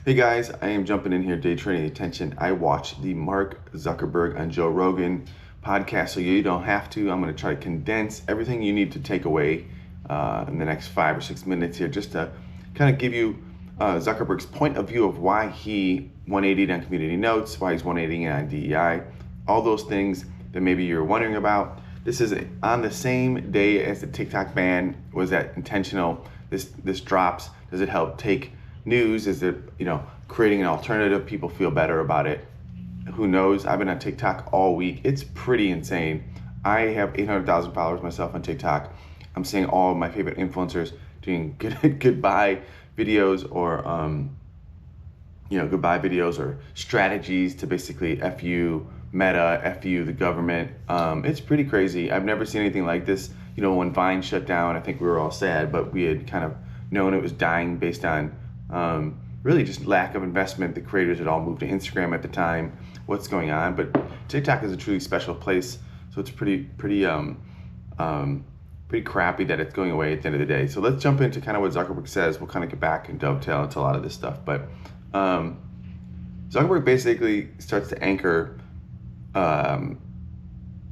Hey guys, I am jumping in here, day trading attention. I watched the Mark Zuckerberg and Joe Rogan podcast, so you don't have to. I'm going to try to condense everything you need to take away in the next 5 or 6 minutes here, just to kind of give you Zuckerberg's point of view of why he 180'd on community notes, why he's 180'ing on DEI, all those things that maybe you're wondering about. This is on the same day as the TikTok ban. Was that intentional? This drops. Does it help take news? Is it, creating an alternative? People feel better about it. Who knows? I've been on TikTok all week. It's pretty insane. I have 800,000 followers myself on TikTok. I'm seeing all of my favorite influencers doing goodbye videos or goodbye videos or strategies to basically F you Meta, F you the government. It's pretty crazy. I've never seen anything like this. When Vine shut down, I think we were all sad, but we had kind of known it was dying based on really just lack of investment. The creators had all moved to Instagram at the time. What's going on? But TikTok is a truly special place, so it's pretty crappy that it's going away at the end of the day. So let's jump into kind of what Zuckerberg says. We'll kind of get back and dovetail into a lot of this stuff. But Zuckerberg basically starts to anchor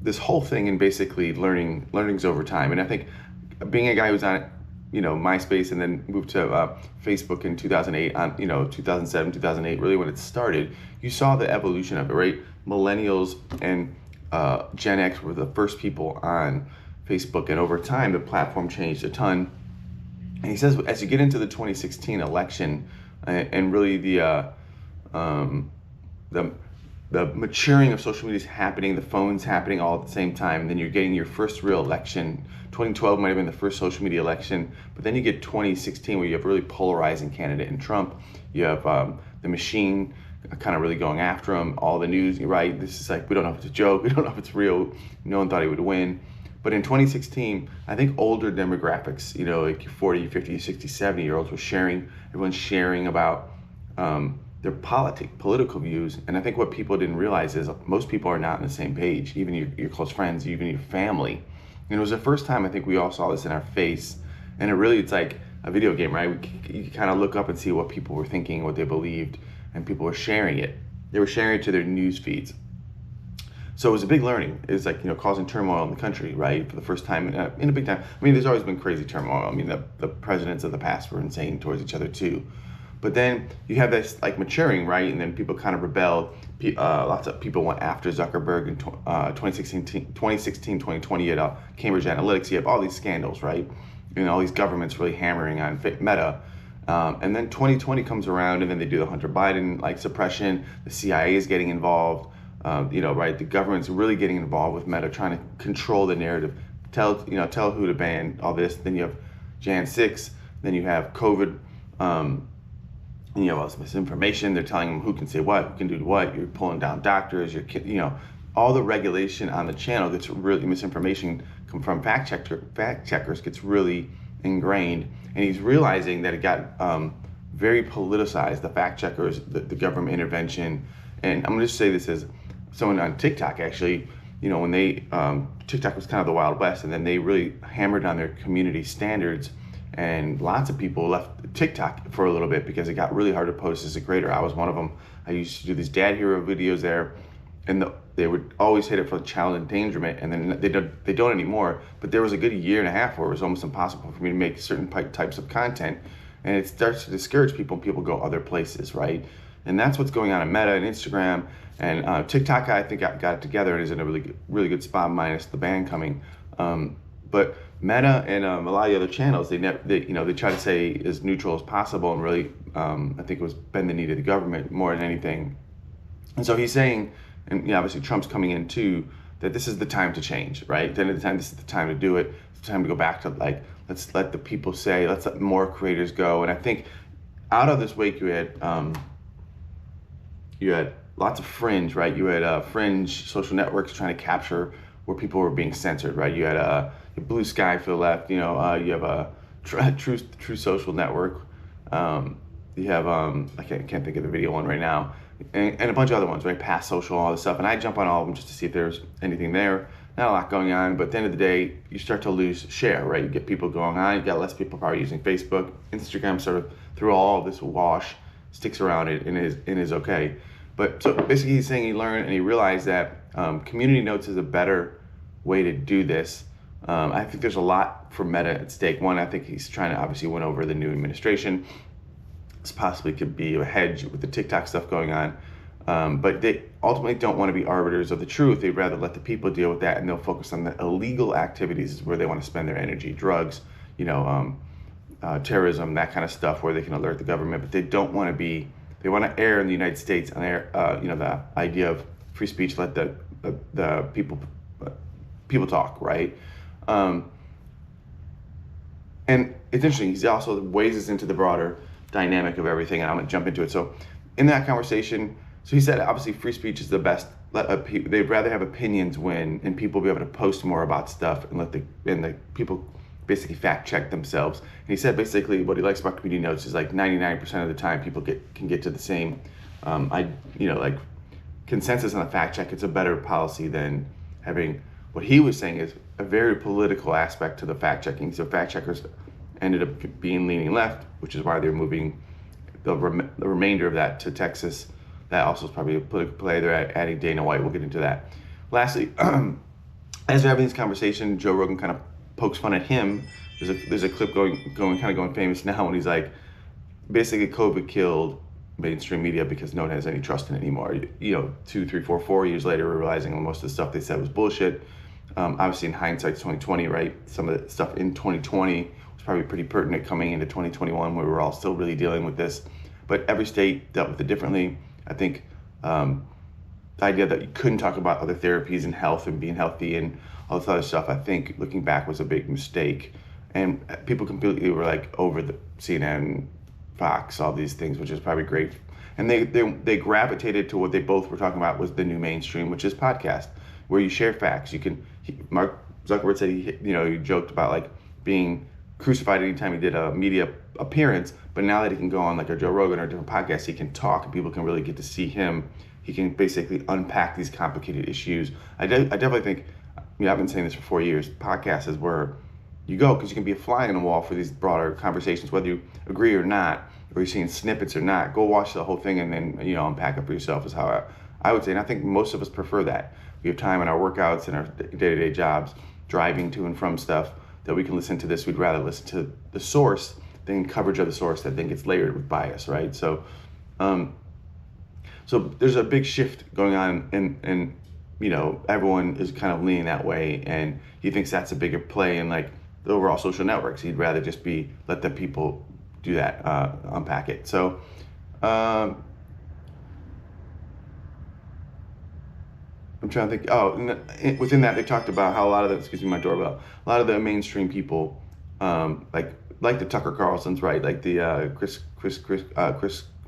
this whole thing in basically learnings over time. And I think being a guy who's on MySpace and then moved to Facebook in 2008, 2007, 2008, really when it started, you saw the evolution of it, right? Millennials and Gen X were the first people on Facebook, and over time, the platform changed a ton. And he says, as you get into the 2016 election and really the maturing of social media is happening, the phone's happening all at the same time, and then you're getting your first real election. 2012 might have been the first social media election, but then you get 2016 where you have a really polarizing candidate in Trump. You have the machine kind of really going after him, all the news, right? This is like, we don't know if it's a joke, we don't know if it's real. No one thought he would win. But in 2016, I think older demographics, like your 40, 50, 60, 70-year-olds were sharing, everyone's sharing about their political views. And I think what people didn't realize is most people are not on the same page, even your close friends, even your family. And it was the first time I think we all saw this in our face. And it's like a video game, right? You kind of look up and see what people were thinking, what they believed, and people were sharing it. They were sharing it to their news feeds. So it was a big learning. It's like, causing turmoil in the country, right? For the first time in a big time. I mean, there's always been crazy turmoil. I mean, the presidents of the past were insane towards each other too. But then you have this like maturing, right? And then people kind of rebelled. Lots of people went after Zuckerberg in 2016, 2020. You had Cambridge Analytica. You have all these scandals, right? And all these governments really hammering on Meta. And then 2020 comes around, and then they do the Hunter Biden like suppression. The CIA is getting involved. Right? The government's really getting involved with Meta, trying to control the narrative, tell who to ban, all this. Then you have Jan 6. Then you have COVID. Misinformation. They're telling them who can say what, who can do what. You're pulling down doctors. All the regulation on the channel gets really, misinformation from fact checkers gets really ingrained. And he's realizing that it got very politicized. The fact checkers, the government intervention. And I'm going to just say this as someone on TikTok, actually, when they, TikTok was kind of the Wild West, and then they really hammered on their community standards. And lots of people left TikTok for a little bit because it got really hard to post as a creator. I was one of them. I used to do these dad hero videos there, and they would always hit it for child endangerment, and then they don't anymore. But there was a good year and a half where it was almost impossible for me to make certain types of content, and it starts to discourage people, and people go other places, right? And that's what's going on in Meta and Instagram. And TikTok, I think, got it together and is in a really good spot, minus the ban coming. But Meta and a lot of the other channels, they try to say as neutral as possible, and really, I think it was bend the knee to the government more than anything. And so he's saying, and obviously Trump's coming in too, that this is the time to change, right? At the end of the time, this is the time to do it. It's time to go back to let's let the people say, let's let more creators go. And I think out of this wake, you had lots of fringe, right? You had fringe social networks trying to capture where people were being censored, right? You had Blue Sky for the left. You have a True Social Network. You have I can't think of the video one right now, and a bunch of other ones, right? Past Social, all this stuff. And I jump on all of them just to see if there's anything there. Not a lot going on, but at the end of the day, you start to lose share, right? You get people going on. You got less people probably using Facebook, Instagram, sort of through all of this wash. sticks around it and is okay. But so basically, he's saying he learned and he realized that community notes is a better way to do this. I think there's a lot for Meta at stake. One, I think he's trying to obviously win over the new administration. This possibly could be a hedge with the TikTok stuff going on. But they ultimately don't want to be arbiters of the truth. They'd rather let the people deal with that, and they'll focus on the illegal activities where they want to spend their energy, drugs, terrorism, that kind of stuff, where they can alert the government. But they don't want to be. They want to err in the United States on the idea of free speech. Let the people talk, right? And it's interesting. He's also weighs us into the broader dynamic of everything, and I'm gonna jump into it. So, in that conversation. So he said, obviously, free speech is the best. They'd rather have opinions win and people be able to post more about stuff and let the people basically fact check themselves. And he said basically what he likes about community notes is like 99% of the time people can get to the same, consensus on the fact check. It's a better policy than having what he was saying is a very political aspect to the fact checking. So fact checkers ended up leaning left, which is why they're moving the remainder of that to Texas. That also is probably a political play. They're adding Dana White. We'll get into that. Lastly, as we're having this conversation, Joe Rogan kind of pokes fun at him. There's a clip going famous now when he's like, basically COVID killed mainstream media because no one has any trust in it anymore. 2, 3, 4 years later, we're realizing most of the stuff they said was bullshit. Obviously, in hindsight, 2020, right? Some of the stuff in 2020 was probably pretty pertinent coming into 2021, where we're all still really dealing with this. But every state dealt with it differently. I think the idea that you couldn't talk about other therapies and health and being healthy and all this other stuff, I think looking back was a big mistake. And people completely were like over the CNN, Fox, all these things, which is probably great. And they gravitated to what they both were talking about was the new mainstream, which is podcast, where you share facts. Mark Zuckerberg said he joked about like being crucified anytime he did a media appearance, but now that he can go on like a Joe Rogan or a different podcast, he can talk and people can really get to see him. He can basically unpack these complicated issues. I definitely think, I've been saying this for 4 years, podcast is where you go because you can be a fly on the wall for these broader conversations, whether you agree or not, or you're seeing snippets or not. Go watch the whole thing and then unpack it for yourself is how I would say. And I think most of us prefer that. We have time in our workouts and our day-to-day jobs, driving to and from stuff, that we can listen to this. We'd rather listen to the source than coverage of the source that then gets layered with bias, right? So there's a big shift going on, and everyone is kind of leaning that way, and he thinks that's a bigger play in like the overall social networks. He'd rather just let the people do that, unpack it. So I'm trying to think. Within that, they talked about how a lot of a lot of the mainstream people, like the Tucker Carlsons, right? Like the Chris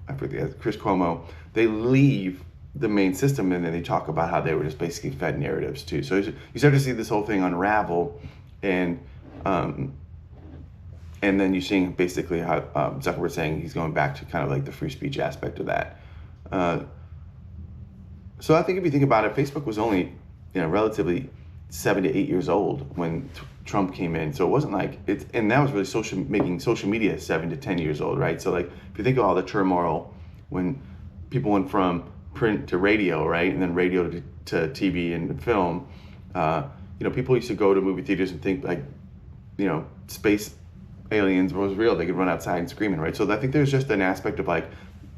Cuomo, they leave the main system and then they talk about how they were just basically fed narratives too. So you start to see this whole thing unravel, and then you're seeing basically how Zuckerberg saying he's going back to kind of like the free speech aspect of that. So I think if you think about it, Facebook was only, relatively 7 to 8 years old when Trump came in. So it wasn't like and that was really making social media 7 to 10 years old, right? So like if you think of all the turmoil when people went from print to radio, right, and then radio to TV and film, people used to go to movie theaters and think like, space aliens was real. They could run outside and screaming, right? So I think there's just an aspect of like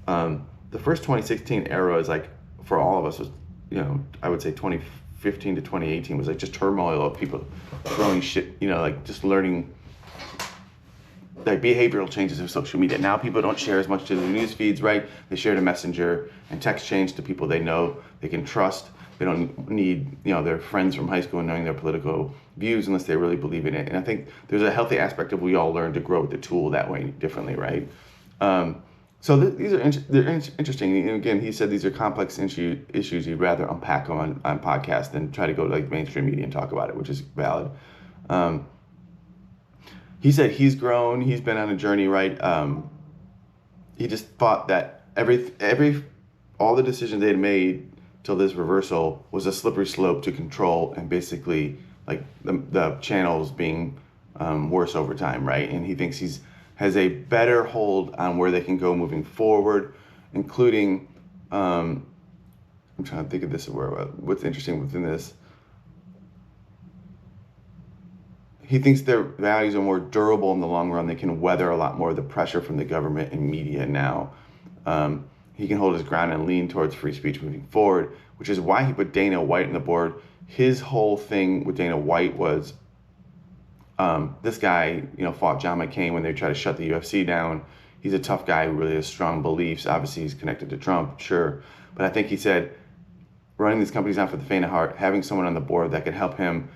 the first 2016 era is like, for all of us was, I would say 2015 to 2018 was like just turmoil of people throwing shit, like just learning like behavioral changes of social media. Now people don't share as much to the news feeds, right? They share to Messenger and text change to people they know, they can trust. They don't need, their friends from high school and knowing their political views unless they really believe in it. And I think there's a healthy aspect of we all learn to grow with the tool that way differently, right? So these are interesting. And again, he said these are complex issues. He'd rather unpack them on podcasts than try to go to like mainstream media and talk about it, which is valid. He said he's grown. He's been on a journey, right? He just thought that all the decisions they had made till this reversal was a slippery slope to control and basically like the channels being worse over time, right? And he thinks he's has a better hold on where they can go moving forward, including, I'm trying to think of this, what's interesting within this. He thinks their values are more durable in the long run. They can weather a lot more of the pressure from the government and media now. He can hold his ground and lean towards free speech moving forward, which is why he put Dana White on the board. His whole thing with Dana White was, this guy, fought John McCain when they tried to shut the UFC down. He's a tough guy who really has strong beliefs. Obviously, he's connected to Trump, sure. But I think he said, running these companies not for the faint of heart, having someone on the board that could help him,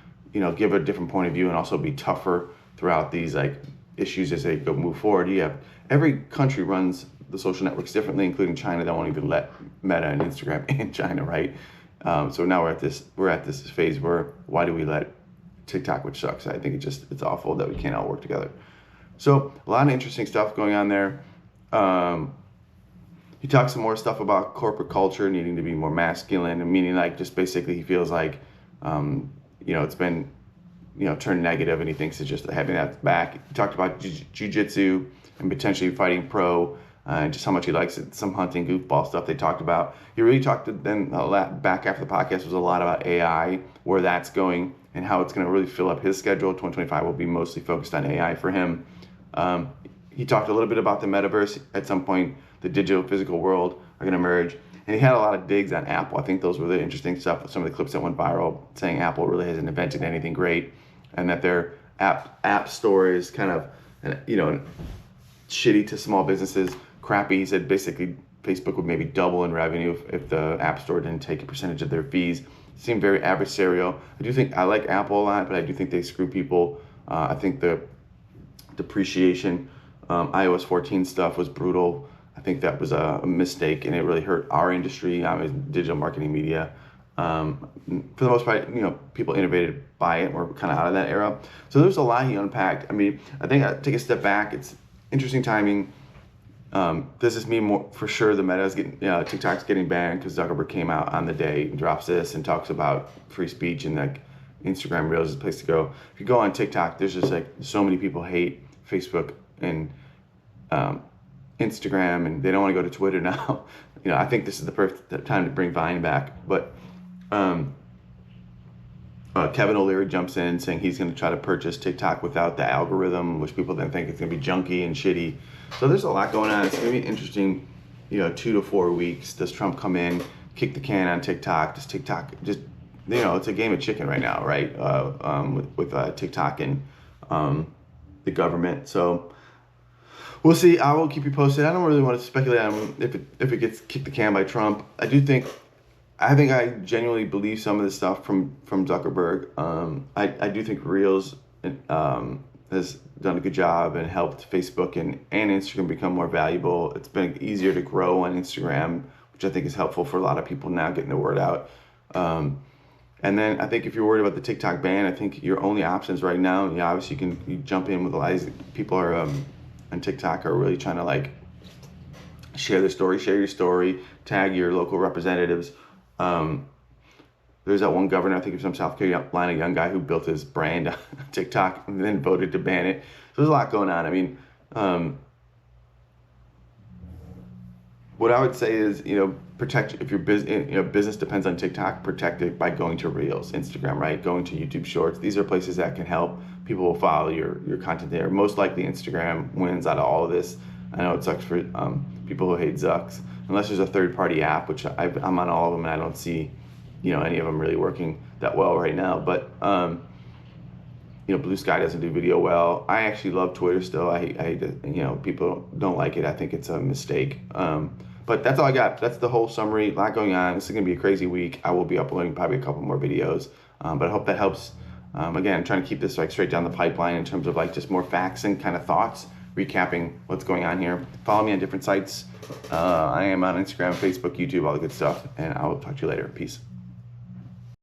give a different point of view and also be tougher throughout these issues as they go move forward. Every country runs the social networks differently, including China, that won't even let Meta and Instagram in China, right? So now we're at this phase where, why do we let TikTok, which sucks? I think it's awful that we can't all work together. So a lot of interesting stuff going on there. He talks some more stuff about corporate culture needing to be more masculine, and meaning just basically he feels like it's been turned negative, and he thinks it's just having that back. He talked about jiu-jitsu and potentially fighting pro, and just how much he likes it. Some hunting goofball stuff they talked about. He really talked then back after the podcast was a lot about AI, where that's going and how it's going to really fill up his schedule. 2025 will be mostly focused on AI for him. He talked a little bit about the metaverse. At some point, the digital physical world are going to merge. And he had a lot of digs on Apple. I think those were the interesting stuff. Some of the clips that went viral saying Apple really hasn't invented anything great, and that their app store is kind of, shitty to small businesses, crappy. He said basically Facebook would maybe double in revenue if the App Store didn't take a percentage of their fees. Seemed very adversarial. I like Apple a lot, but I do think they screw people. I think the depreciation, iOS 14 stuff was brutal. I think that was a mistake, and it really hurt our industry, digital marketing media. For the most part, people innovated by it. We're kind of out of that era. So there's a lot he unpacked. I think I take a step back. It's interesting timing. Does this mean more for sure the Meta is getting, TikTok's getting banned because Zuckerberg came out on the day and drops this and talks about free speech and Instagram Reels is the place to go. If you go on TikTok, there's just so many people hate Facebook and Instagram, and they don't want to go to Twitter now. I think this is the perfect time to bring Vine back. But Kevin O'Leary jumps in saying he's going to try to purchase TikTok without the algorithm, which people then think it's going to be junky and shitty. So there's a lot going on. It's going to be interesting, 2 to 4 weeks. Does Trump come in, kick the can on TikTok? Does TikTok just, it's a game of chicken right now, right? With TikTok and the government. So we'll see. I will keep you posted. I don't really want to speculate on if it gets kicked the can by Trump. I genuinely believe some of the stuff from Zuckerberg. I do think Reels has done a good job and helped Facebook and Instagram become more valuable. It's been easier to grow on Instagram, which I think is helpful for a lot of people now getting the word out. And then I think if you're worried about the TikTok ban, I think your only options right now, obviously you jump in with a lot of people are on TikTok are really trying to share your story, tag your local representatives. There's that one governor, I think, from South Carolina, young guy who built his brand on TikTok and then voted to ban it. So there's a lot going on. What I would say is, protect, if your business depends on TikTok, protect it by going to Reels, Instagram, right? Going to YouTube Shorts. These are places that can help. People will follow your content there. Most likely Instagram wins out of all of this. I know it sucks for people who hate Zucks, unless there's a third-party app, which I'm on all of them, and I don't see, any of them really working that well right now. But Blue Sky doesn't do video well. I actually love Twitter still. I hate that, people don't like it. I think it's a mistake. But that's all I got. That's the whole summary. A lot going on. This is going to be a crazy week. I will be uploading probably a couple more videos. But I hope that helps. Again, trying to keep this straight down the pipeline in terms of just more facts and kind of thoughts, recapping what's going on here. Follow me on different sites. I am on Instagram, Facebook, YouTube, all the good stuff. And I will talk to you later. Peace.